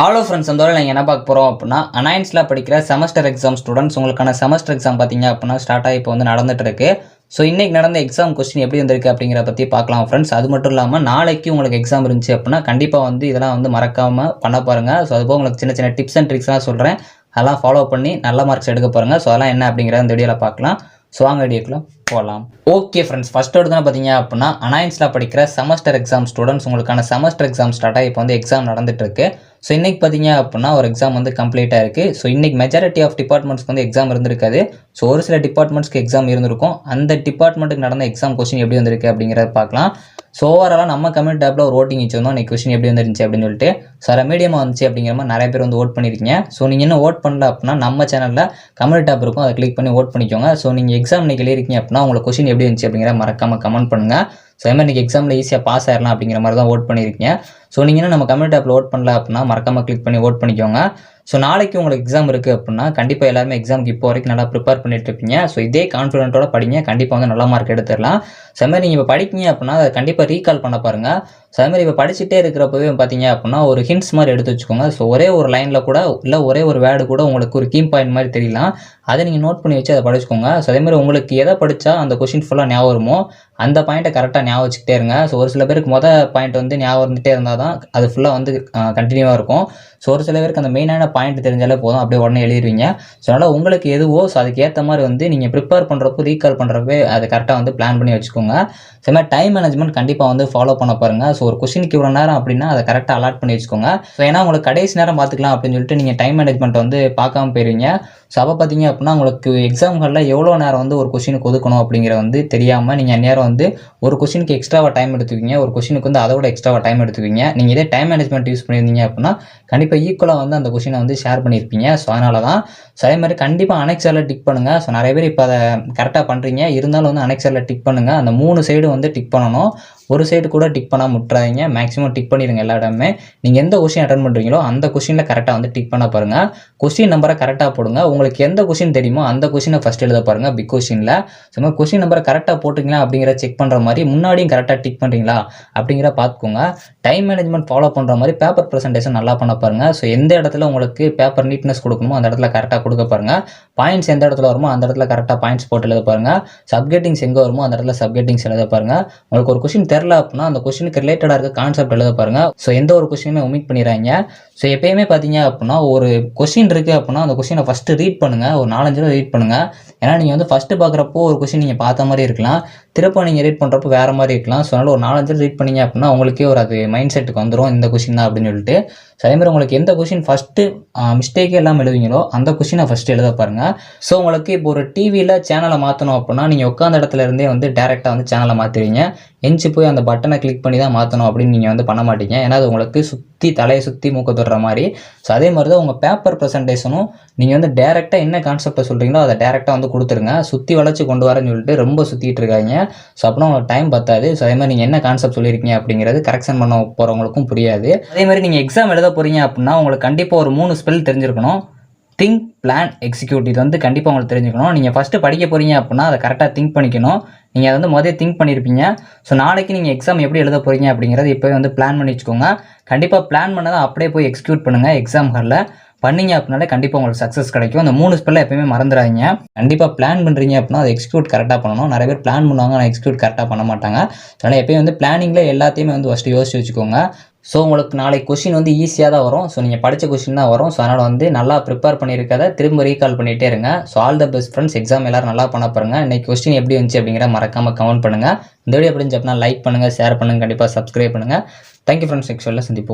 Hello friends, அந்த வேலை நீங்கள் என்ன பார்க்க போகிறோம் அப்படின்னா, அனாயின்ஸில் படிக்கிற செமஸ்டர் எக்ஸாம் ஸ்டூடெண்ட்ஸ் உங்களுக்கான செமஸ்டர் எக்ஸாம் பார்த்தீங்க அப்படின்னா ஸ்டார்ட் ஆகி இப்போ வந்து நடந்துட்டு இருக்கு. ஸோ இன்றைக்கி நடந்த எக்ஸாம் கொஸ்டின் எப்படி வந்திருக்கு அப்படிங்கிற பற்றி பார்க்கலாம் ஃப்ரெண்ட்ஸ். அது மட்டும் இல்லாமல் நாளைக்கு உங்களுக்கு எக்ஸாம் இருந்துச்சு அப்படின்னா கண்டிப்பாக வந்து இதெல்லாம் வந்து மறக்காமல் பண்ண பாருங்கள். ஸோ அதுபோக உங்களுக்கு சின்ன சின்ன டிப்ஸ் அண்ட் ட்ரிக்ஸ்லாம் சொல்கிறேன், அதெல்லாம் ஃபாலோ பண்ணி நல்ல மார்க்ஸ் எடுக்க பாருங்கள். ஸோ அதெல்லாம் என்ன அப்படிங்கிறத இந்த வீடியோவில் பார்க்கலாம். ஸோ வாங்க வீடியோக்குள்ள போகலாம். ஓகே ஃப்ரெண்ட்ஸ், ஃபஸ்ட் எடுத்து பார்த்தீங்க அப்படின்னா அனாயின்ஸில் படிக்கிற செமஸ்டர் எக்ஸாம் ஸ்டூடெண்ட்ஸ் உங்களுக்கான செமஸ்டர் எக்ஸாம் ஸ்டார்ட் ஆகி இப்போ வந்து எக்ஸாம் நடந்துட்டு இருக்கு. ஸோ இன்றைக்கி பார்த்தீங்க அப்படின்னா ஒரு எக்ஸாம் வந்து கம்ப்ளீட்டாக இருக்குது. ஸோ இன்றைக்கி மெஜாரிட்டி ஆஃப் டிபார்ட்மெண்ட்ஸ்க்கு வந்து எக்ஸாம் இருந்திருக்காது. ஸோ ஒரு சில டிபார்ட்மெண்ட்ஸ்க்கு எக்ஸாம் இருந்திருக்கும். அந்த டிபார்ட்மெண்ட்டுக்கு நடந்த எக்ஸாம் கொஸ்டின் எப்படி வந்திருக்கு அப்படிங்கிறத பார்க்கலாம். ஸோ ஓவராலாக நம்ம கமெண்ட் டேப்பில் ஒரு ஓட்டிங் வச்சுருந்தோம், இன்றைக்கி கொஸ்டின் எப்படி வந்துருந்துச்சு அப்படின்னு சொல்லிட்டு. ஸோ மீடியமாக வந்துச்சு அப்படிங்கிற மாதிரி நிறைய பேர் வந்து ஓட் பண்ணியிருக்கீங்க. ஸோ நீங்கள் இன்னும் ஓட் பண்ணல அப்படின்னா நம்ம சேனலில் கமெண்ட் டேப் இருக்கும், அதை கிளிக் பண்ணி ஓட் பண்ணிக்கோங்க. ஸோ நீங்கள் எக்ஸாம் இன்றைக்கி எழுதிருக்கீங்க அப்படின்னா உங்களுக்கு கொஸ்டின் எப்படி இருந்துச்சு அப்படிங்கிற மறக்காமல் கமெண்ட் பண்ணுங்கள். ஸோ அதே மாதிரி இன்றைக்கி எக்ஸாமில் ஈஸியாக பாஸ் ஆயிடலாம் அப்படிங்கிற மாதிரி தான் ஓட் பண்ணியிருக்கீங்க. ஸோ நீங்கள் இன்னும் நம்ம கமெண்ட் ஆப்பில் ஓட் பண்ணல அப்படின்னா மறக்காமல் கிளிக் பண்ணி ஓட் பண்ணிக்கோங்க. ஸோ நாளைக்கு உங்களுக்கு எக்ஸாம் இருக்குது அப்படின்னா கண்டிப்பாக எல்லாருமே எக்ஸாமுக்கு இப்போ வரைக்கும் நல்லா ப்ரிப்பேர் பண்ணிட்டு இருப்பீங்க. ஸோ இதே கான்ஃபிடென்ட்டோட படிங்க, கண்டிப்பாக வந்து நல்ல மார்க் எடுத்துடலாம். ஸோ அது மாதிரி நீங்கள் இப்போ படிக்கிங்க அப்படின்னா அதை கண்டிப்பாக ரீகால் பண்ண பாருங்கள். ஸோ அது மாதிரி இப்போ படிச்சுட்டே இருக்கிறப்பவே பார்த்தீங்க அப்படின்னா ஒரு ஹிண்ட்ஸ் மாதிரி எடுத்து வச்சுக்கோங்க. ஸோ ஒரே ஒரு லைனில் கூட இல்லை ஒரே ஒரு வேர்டு கூட உங்களுக்கு ஒரு கீ பாயிண்ட் மாதிரி தெரியலாம், அதை நீங்கள் நோட் பண்ணி வச்சு அதை படிச்சுக்கோங்க. ஸோ அதே மாதிரி உங்களுக்கு எதை படித்தா அந்த கொஷின் ஃபுல்லாக ஞாபகம் வருமோ அந்த பாயிண்ட்டை கரெக்டாக ஞாபகம் வச்சுக்கிட்டே இருங்க. ஸோ ஒரு சில பேருக்கு பாயிண்ட் வந்து ஞாபகம் இருந்துகிட்டே இருந்தால் தான் அது ஃபுல்லாக வந்து கண்டினியூவாக இருக்கும். ஸோ ஒரு சில பேருக்கு அந்த மெயினான பாயிண்ட் தெரிஞ்சாலே போதும், அப்படியே உடனே எழுதிடுவீங்க. ஸோ அதனால் உங்களுக்கு எதுவோ ஸோ அதுக்கு ஏற்ற மாதிரி வந்து நீங்கள் ப்ரிப்பேர் பண்ணுறப்போ ரீகால் பண்ணுறப்பே அதை கரெக்டாக வந்து பிளான் பண்ணி வச்சுக்கோங்க. ஸோ மாதிரி டைம் மேனேஜ்மெண்ட் கண்டிப்பாக வந்து ஃபாலோ பண்ண பாருங்கள். ஸோ ஒரு கொஸ்டினுக்கு இவ்வளோ நேரம் அப்படின்னா அதை கரெக்டாக அலாட் பண்ணி வச்சுக்கோங்க. ஸோ ஏன்னா உங்களுக்கு கடைசி நேரம் பார்த்துக்கலாம் அப்படின்னு சொல்லிட்டு நீங்கள் டைம் மேனேஜ்மெண்ட் வந்து பார்க்காம போயிருவீங்க. ஸோ அப்போ பார்த்தீங்க அப்படின்னா உங்களுக்கு எக்ஸாம்களில் எவ்வளோ நேரம் வந்து ஒரு கொஸ்டினுக்கு ஒதுக்கணும் அப்படிங்கிற வந்து தெரியாமல் நீங்கள் நேரம் வந்து ஒரு கொஸ்டினுக்கு எக்ஸ்ட்ராவாக டைம் எடுத்துக்குவீங்க, ஒரு கொஸ்டினுக்கு வந்து அதோட எக்ஸ்ட்ராவாக டைம் எடுத்துக்குவீங்க. நீங்கள் இதே டைம் மேனேஜ்மெண்ட் யூஸ் பண்ணியிருந்தீங்க அப்படின்னா கண்டிப்பாக ஈக்குவலாக வந்து அந்த கொஸ்டினை வந்து ஷேர் பண்ணியிருப்பீங்க. ஸோ அதனால தான். ஸோ அதே மாதிரி கண்டிப்பாக அனெக்ஸரில் டிக் பண்ணுங்கள். ஸோ நிறைய பேர் இப்போ அதை கரெக்டாக பண்ணுறீங்க, இருந்தாலும் வந்து அனெக்ஸரில் டிக் பண்ணுங்கள். அந்த 3 சைடு வந்து டிக் பண்ணணும், ஒரு சைடு கூட டிக் பண்ணால் முட்டுறாதீங்க. மேக்ஸிமம் டிக் பண்ணிடுங்க எல்லா இடமே. நீங்கள் எந்த கொஸ்டின் அட்டன் பண்ணுறீங்களோ அந்த கொஸ்டினில் கரெக்டாக வந்து டிக் பண்ண பாருங்கள். கொஸ்டின் நம்பரை கரெக்டாக போடுங்க. உங்களுக்கு எந்த கொஸ்டின் தெரியுமோ அந்த கொஸ்டினை ஃபஸ்ட் எழுத பாருங்கள் பிக் கொஸ்டினில். ஸோ கொஸ்டின் நம்பரை கரெக்டாக போட்டுங்களா அப்படிங்கிற செக் பண்ணுற மாதிரி முன்னாடியும் கரெக்டாக டிக் பண்ணுறீங்களா அப்படிங்கிற பார்த்துக்கோங்க. டைம் மேனேஜ்மெண்ட் ஃபாலோ பண்ணுற மாதிரி பேப்பர் ப்ரெசன்டேஷன் நல்லா பண்ண பாருங்கள். ஸோ எந்த இடத்துல உங்களுக்கு பேப்பர் நீட்னஸ் கொடுக்கணுமோ அந்த இடத்துல கரெக்டாக கொடுக்க பாருங்கள். பாயிண்ட்ஸ் எந்த இடத்துல வருமோ அந்த இடத்துல கரெக்டாக பாயிண்ட்ஸ் போட்டு எழுத பாருங்கள். சப்கெட்டிங்ஸ் எங்கே வருமோ அந்த இடத்துல சப்கெட்டிங்ஸ் எழுத பாருங்கள். உங்களுக்கு ஒரு கொஸ்டின் தெரில அப்படின்னா அந்த கொஸ்டினுக்கு ரிலேட்டடாக இருக்க கான்செப்ட் எழுத பாருங்கள். ஸோ எந்த ஒரு கொஸ்டினுமே ஒமிட் பண்ணிடுறாங்க. ஸோ எப்பயுமே பார்த்தீங்க அப்படின்னா ஒரு கொஸ்டின் இருக்குது அப்படின்னா அந்த கொஸ்டினை ஃபஸ்ட்டு ரீட் பண்ணுங்கள், ஒரு 4-5 தடவை ரீட் பண்ணுங்கள். ஏன்னா நீங்கள் வந்து ஃபஸ்ட்டு பார்க்குறப்போ ஒரு கொஸ்டின் நீங்கள் பார்த்த மாதிரி இருக்கலாம், திருப்ப நீங்கள் ரீட் பண்ணுறப்போ வேறு மாதிரி இருக்கலாம். ஸோ அதனால் ஒரு 4-5 தடவை ரீட் பண்ணிங்க அப்படின்னா உங்களுக்கே ஒரு அது மைண்ட் செட்டுக்கு வந்துடும் இந்த கொஸ்டின் தான் அப்படின்னு சொல்லிட்டு. ஸோ அதேமாதிரி உங்களுக்கு எந்த கொஸ்டின் ஃபஸ்ட்டு மிஸ்டேக்கே இல்லாமல் எழுதுவீங்களோ அந்த கொஸ்டினை ஃபஸ்ட்டு எழுத பாருங்கள். ஸோ உங்களுக்கு இப்போ ஒரு டிவியில் சேனலை மாற்றணும் அப்படின்னா நீங்கள் உட்காந்த இடத்துல இருந்தே வந்து டேரெக்டாக வந்து சேனலை மாற்றுவீங்க. எஞ்சி போய் அந்த பட்டனை கிளிக் பண்ணி தான் மாற்றணும் அப்படின்னு நீங்கள் வந்து பண்ண மாட்டீங்க. ஏன்னா அது உங்களுக்கு தலையை சுற்றி மூக்க தொடுற மாதிரி. ஸோ அதே மாதிரி தான் உங்கள் பேப்பர் ப்ரெசன்டேஷனும் நீங்கள் வந்து டேரெக்டாக என்ன கான்செப்டை சொல்கிறீங்களோ அதை டேரெக்டாக வந்து கொடுத்துருங்க. சுற்றி வளைச்சி கொண்டு வரேன்னு சொல்லிட்டு ரொம்ப சுற்றிட்டு இருக்காங்க. ஸோ அப்படின்னா உங்களுக்கு டைம் பத்தாது. ஸோ அதே மாதிரி நீங்கள் என்ன கான்செப்ட் சொல்லியிருக்கீங்க அப்படிங்கிறது கரெக்ஷன் பண்ண போகிறவங்களுக்கும் புரியாது. அதே மாதிரி நீங்கள் எக்ஸாம் எழுத போகிறீங்க அப்படின்னா உங்களுக்கு கண்டிப்பாக ஒரு 3 ஸ்பெல் தெரிஞ்சிருக்கணும். Think, plan, execute. இது வந்து கண்டிப்பாக உங்களுக்கு தெரிஞ்சுக்கணும். நீங்கள் ஃபஸ்ட்டு படிக்க போகிறீங்க அப்படின்னா அதை கரெக்டாக திங்க் பண்ணிக்கணும். நீங்கள் அதை வந்து முதல்ல திங்க் பண்ணியிருப்பீங்க. ஸோ நாளைக்கு நீங்கள் எக்ஸாம் எப்படி எழுத போகிறீங்க அப்படிங்கிறது இப்போவே வந்து பிளான் பண்ணி வச்சுக்கோங்க. கண்டிப்பாக பிளான் பண்ணதை அப்படியே போய் எக்ஸிக்யூட் பண்ணுங்கள். எக்ஸாம் ஹாலில் பண்ணிங்க அப்படின்னாலே கண்டிப்பாக உங்களுக்கு சக்ஸஸ் கிடைக்கும். அந்த 3 ஸ்பெல்லை எப்பயுமே மறந்துடாதீங்க. கண்டிப்பாக பிளான் பண்ணுறீங்க அப்படின்னா அதை எக்ஸிக்யூட் கரெக்டாக பண்ணணும். நிறைய பேர் பிளான் பண்ணுவாங்க ஆனால் எக்ஸிக்யூட் கரெக்டாக பண்ண மாட்டாங்க. அதனால் எப்பயும் வந்து பிளானிங்கில் எல்லாத்தையுமே வந்து ஃபஸ்ட்டு யோசிச்சு வச்சுக்கோங்க. ஸோ உங்களுக்கு நாளைக்கு கொஸ்டின் வந்து ஈஸியாக தான் வரும். ஸோ நீங்கள் படித்த கொஸ்டின் தான் வரும். ஸோ அதனால் வந்து நல்லா ப்ரிப்பேர் பண்ணியிருக்கதை திரும்ப ரீகால் பண்ணிகிட்டே இருங்க. So all the best friends. Exam எல்லோரும் நல்லா பண்ண பாருங்க. இன்றைக்கி கொஸ்டின் எப்படி வந்துச்சு அப்படிங்கிற மறக்காமல் கமெண்ட் பண்ணுங்கள். இந்த வீடியோ எப்படி இருந்துச்சு அப்படின்னா லைக் பண்ணுங்கள், ஷேர் பண்ணுங்கள், கண்டிப்பாக சப்ஸ்கிரைப் பண்ணுங்கள். Thank you friends. நெக்ஸ்ட் வீடியோவில் சந்திப்போம்.